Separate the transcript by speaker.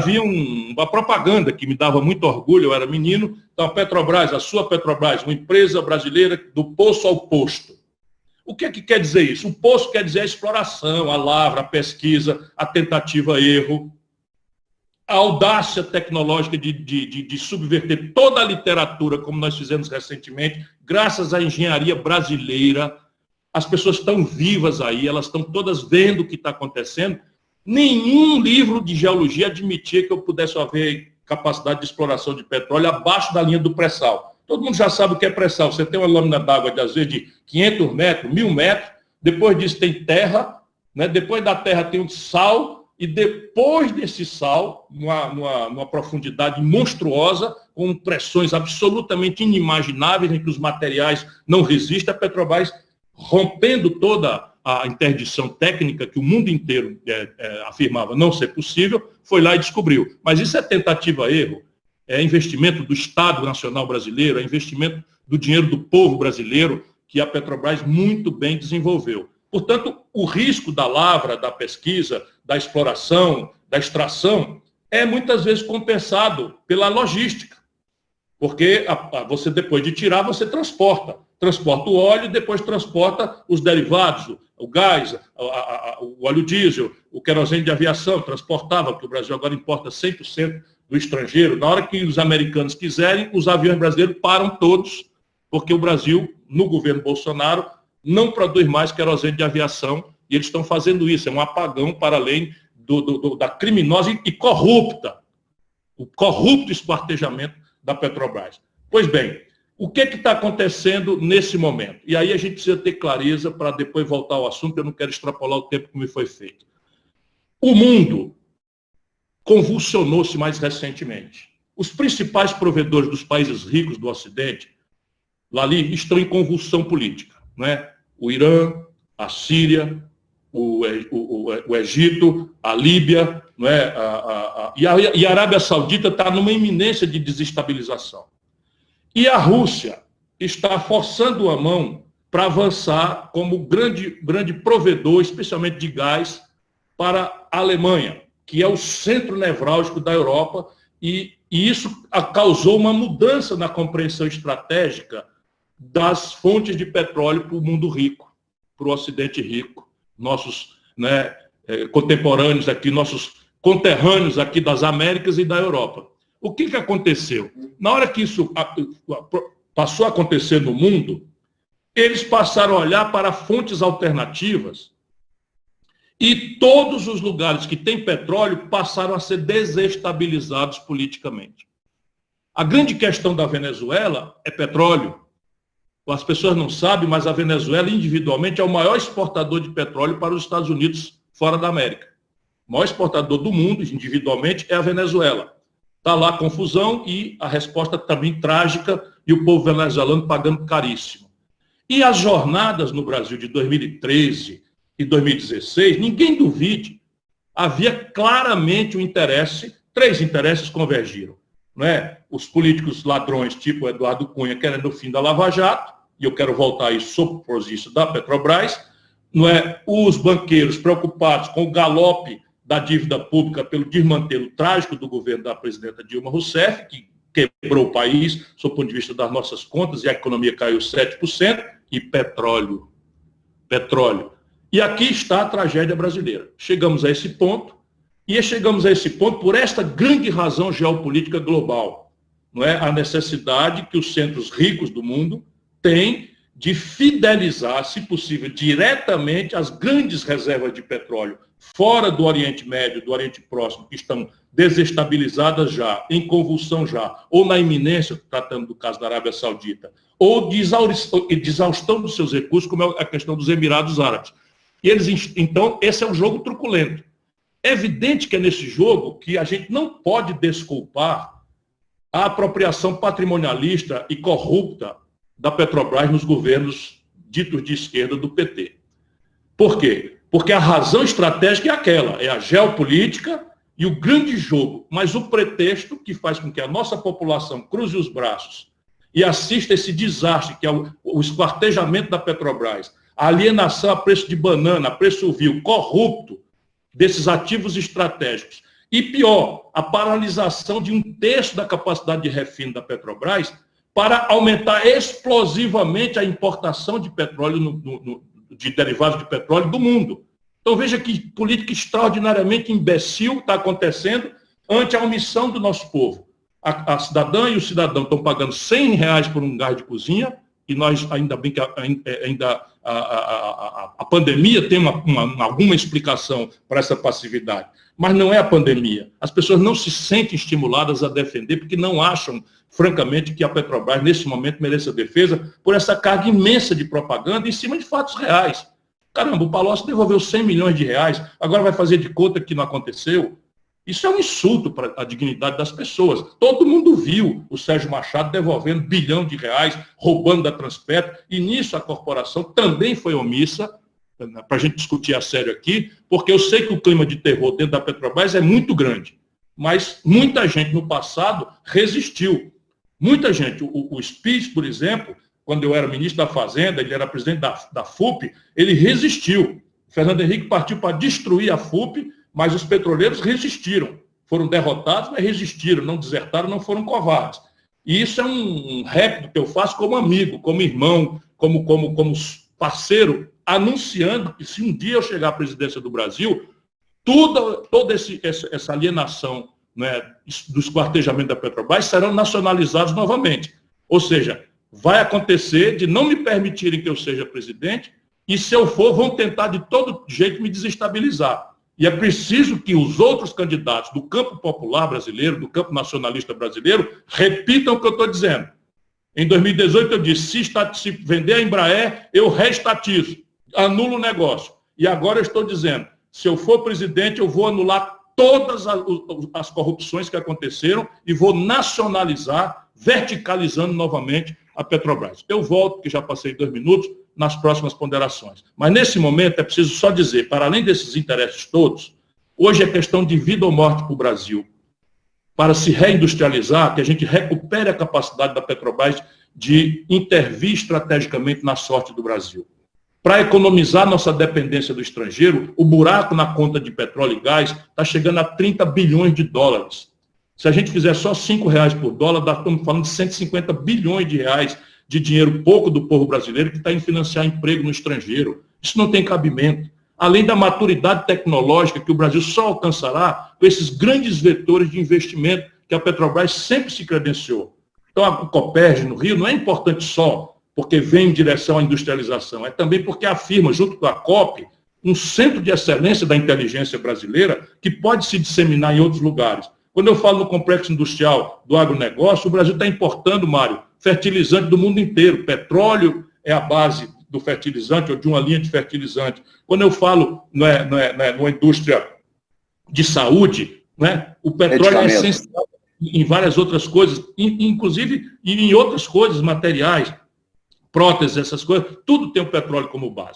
Speaker 1: havia uma propaganda que me dava muito orgulho, eu era menino. Então, a Petrobras, a sua Petrobras, uma empresa brasileira do poço ao posto. O que é que quer dizer isso? O poço quer dizer a exploração, a lavra, a pesquisa, a tentativa-erro, a audácia tecnológica de subverter toda a literatura, como nós fizemos recentemente, graças à engenharia brasileira. As pessoas estão vivas aí, elas estão todas vendo o que está acontecendo. Nenhum livro de geologia admitia que eu pudesse haver capacidade de exploração de petróleo abaixo da linha do pré-sal. Todo mundo já sabe o que é pré-sal. Você tem uma lâmina d'água, às vezes, de 500 metros, 1000 metros, depois disso tem terra, né? Depois da terra tem um sal, e depois desse sal, numa profundidade monstruosa, com pressões absolutamente inimagináveis, em que os materiais não resistem, a Petrobras, rompendo toda a interdição técnica que o mundo inteiro afirmava não ser possível, foi lá e descobriu. Mas isso é tentativa-erro, é investimento do Estado Nacional Brasileiro, é investimento do dinheiro do povo brasileiro, que a Petrobras muito bem desenvolveu. Portanto, o risco da lavra, da pesquisa, da exploração, da extração, é muitas vezes compensado pela logística. Porque você, depois de tirar, você transporta o óleo e depois transporta os derivados, o gás, o óleo diesel, o querosene de aviação, transportava, porque o Brasil agora importa 100% do estrangeiro. Na hora que os americanos quiserem, os aviões brasileiros param todos, porque o Brasil, no governo Bolsonaro, não produz mais querosene de aviação, e eles estão fazendo isso, é um apagão para além da criminosa e corrupta, o corrupto esquartejamento da Petrobras. Pois bem, o que está acontecendo nesse momento? E aí a gente precisa ter clareza para depois voltar ao assunto, eu não quero extrapolar o tempo que me foi feito. O mundo convulsionou-se mais recentemente. Os principais provedores dos países ricos do Ocidente, lá ali, estão em convulsão política. Não é? O Irã, a Síria, o Egito, a Líbia, não é? E a Arábia Saudita está numa iminência de desestabilização. E a Rússia está forçando a mão para avançar como grande provedor, especialmente de gás, para a Alemanha, que é o centro nevrálgico da Europa, e isso causou uma mudança na compreensão estratégica das fontes de petróleo para o mundo rico, para o Ocidente rico, nossos contemporâneos aqui, nossos conterrâneos aqui das Américas e da Europa. O que aconteceu? Na hora que isso passou a acontecer no mundo, eles passaram a olhar para fontes alternativas e todos os lugares que têm petróleo passaram a ser desestabilizados politicamente. A grande questão da Venezuela é petróleo. As pessoas não sabem, mas a Venezuela individualmente é o maior exportador de petróleo para os Estados Unidos fora da América. O maior exportador do mundo, individualmente, é a Venezuela. Está lá a confusão e a resposta também trágica e o povo venezuelano pagando caríssimo. E as jornadas no Brasil de 2013 e 2016, ninguém duvide, havia claramente um interesse, 3 interesses convergiram. Não é? Os políticos ladrões, tipo Eduardo Cunha, querendo o fim da Lava Jato, e eu quero voltar a isso sobre o isso da Petrobras, não é? Os banqueiros preocupados com o galope da dívida pública pelo desmantelo trágico do governo da presidenta Dilma Rousseff, que quebrou o país, sob o ponto de vista das nossas contas, e a economia caiu 7%, e petróleo. E aqui está a tragédia brasileira. Chegamos a esse ponto, e chegamos a esse ponto por esta grande razão geopolítica global. Não é? A necessidade que os centros ricos do mundo têm de fidelizar, se possível, diretamente as grandes reservas de petróleo fora do Oriente Médio, do Oriente Próximo, que estão desestabilizadas já, em convulsão já, ou na iminência, tratando do caso da Arábia Saudita, ou de exaustão dos seus recursos, como é a questão dos Emirados Árabes. E eles, então, esse é um jogo truculento. É evidente que é nesse jogo que a gente não pode desculpar a apropriação patrimonialista e corrupta da Petrobras nos governos ditos de esquerda do PT. Por quê? Porque a razão estratégica é aquela, é a geopolítica e o grande jogo, mas o pretexto que faz com que a nossa população cruze os braços e assista esse desastre, que é o esquartejamento da Petrobras, a alienação a preço de banana, a preço vil, corrupto, desses ativos estratégicos, E pior, a paralisação de 1/3 da capacidade de refino da Petrobras para aumentar explosivamente a importação de petróleo, de derivados de petróleo do mundo. Então veja que política extraordinariamente imbecil está acontecendo ante a omissão do nosso povo. A cidadã e o cidadão estão pagando R$100 por um gás de cozinha, e nós, ainda bem que a pandemia tem alguma explicação para essa passividade. Mas não é a pandemia. As pessoas não se sentem estimuladas a defender, porque não acham, francamente, que a Petrobras, nesse momento, mereça defesa por essa carga imensa de propaganda em cima de fatos reais. Caramba, o Palocci devolveu R$100 milhões, agora vai fazer de conta que não aconteceu. Isso é um insulto para a dignidade das pessoas. Todo mundo viu o Sérgio Machado devolvendo R$1 bilhão, roubando da Transpetro, e nisso a corporação também foi omissa, para a gente discutir a sério aqui, porque eu sei que o clima de terror dentro da Petrobras é muito grande, mas muita gente no passado resistiu. Muita gente. O Spitz, por exemplo, quando eu era ministro da Fazenda, ele era presidente da FUP, ele resistiu. O Fernando Henrique partiu para destruir a FUP, mas os petroleiros resistiram. Foram derrotados, mas resistiram, não desertaram, não foram covardes. E isso é um rap que eu faço como amigo, como irmão, como parceiro, anunciando que se um dia eu chegar à presidência do Brasil, toda essa alienação, né, do esquartejamento da Petrobras serão nacionalizados novamente. Ou seja, vai acontecer de não me permitirem que eu seja presidente, e se eu for, vão tentar de todo jeito me desestabilizar. E é preciso que os outros candidatos do campo popular brasileiro, do campo nacionalista brasileiro, repitam o que eu estou dizendo. Em 2018 eu disse, se vender a Embraer, eu reestatizo, anulo o negócio. E agora eu estou dizendo, se eu for presidente, eu vou anular todas as corrupções que aconteceram e vou nacionalizar, verticalizando novamente a Petrobras. Eu volto, que já passei 2 minutos, nas próximas ponderações. Mas, nesse momento, é preciso só dizer, para além desses interesses todos, hoje é questão de vida ou morte para o Brasil. Para se reindustrializar, que a gente recupere a capacidade da Petrobras de intervir estrategicamente na sorte do Brasil. Para economizar nossa dependência do estrangeiro, o buraco na conta de petróleo e gás está chegando a 30 bilhões de dólares. Se a gente fizer só R$5 por dólar, nós estamos falando de 150 bilhões de reais de dinheiro pouco do povo brasileiro que está em financiar emprego no estrangeiro. Isso não tem cabimento. Além da maturidade tecnológica que o Brasil só alcançará com esses grandes vetores de investimento que a Petrobras sempre se credenciou. Então, a Copérgia no Rio não é importante só porque vem em direção à industrialização, é também porque afirma, junto com a COP, um centro de excelência da inteligência brasileira que pode se disseminar em outros lugares. Quando eu falo no complexo industrial do agronegócio, o Brasil está importando, Mário, fertilizante do mundo inteiro. Petróleo é a base do fertilizante, ou de uma linha de fertilizante. Quando eu falo numa indústria de saúde, o petróleo é essencial em várias outras coisas, inclusive em outras coisas, materiais, próteses, essas coisas, tudo tem o petróleo como base.